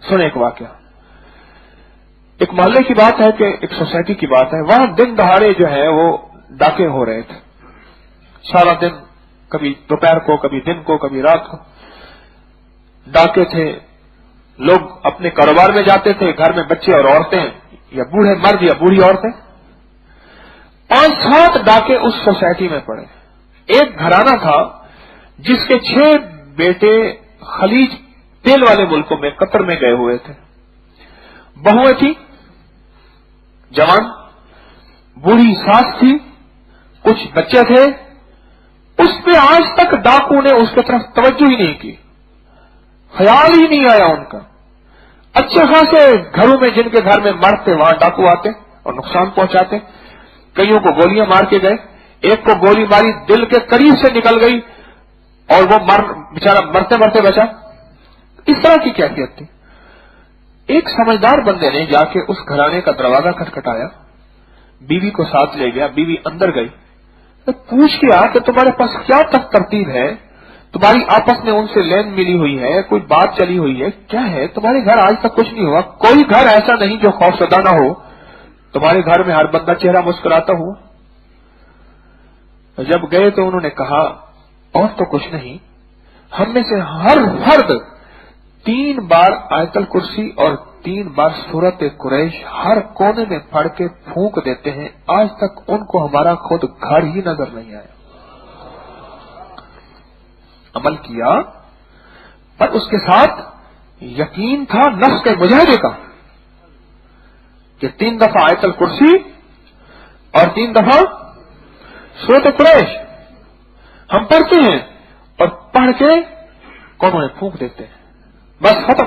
सुने एक वाकया, एक मोहल्ले की बात है कि एक सोसाइटी की बात है। वहां दिन दहाड़े जो है वो डाके हो रहे थे, सारा दिन, कभी दोपहर को, कभी दिन को, कभी रात को डाके थे। लोग अपने कारोबार में जाते थे, घर में बच्चे और औरतें, या बूढ़े मर्द या बूढ़ी औरतें। 5-7 डाके उस सोसाइटी में पड़े। एक घराना था जिसके 6 बेटे खलीज तेल वाले मुल्कों में, कतर में गए हुए थे। बहुएं थी जवान, बूढ़ी सास थी, कुछ बच्चे थे। उस पे आज तक डाकू ने उसकी तरफ तवज्जो ही नहीं की, ख्याल ही नहीं आया उनका। अच्छे खासे घरों में, जिनके घर में मर्द थे, वहां डाकू आते और नुकसान पहुंचाते। कईयों को गोलियां मार के गए, एक को गोली मारी, दिल के करीब से निकल गई और वो बेचारा मरते मरते बचा। इस तरह की कैफियत थी। एक समझदार बंदे ने जाके उस घराने का दरवाजा खटखटाया, बीवी को साथ ले गया। बीवी अंदर गई तो पूछ लिया कि तुम्हारे पास क्या तक तरतीब है, तुम्हारी आपस में उनसे लेन मिली हुई है, कोई बात चली हुई है, क्या है? तुम्हारे घर आज तक कुछ नहीं हुआ, कोई घर ऐसा नहीं जो खौफजदा ना हो, तुम्हारे घर में हर बंदा चेहरा मुस्कुराता हुआ। जब गए तो उन्होंने कहा, और तो कुछ नहीं, हम में से हर फर्द 3 बार आयतल कुर्सी और 3 बार सूरत कुरैश हर कोने में पढ़ के फूंक देते हैं, आज तक उनको हमारा खुद घर ही नजर नहीं आया। अमल किया, पर उसके साथ यकीन था नफ्स के मुजाहिदे का कि 3 दफा आयतल कुर्सी और 3 दफा सूरत कुरैश हम पढ़ते हैं और पढ़ के कोनों में फूंक देते हैं, बस खत्म।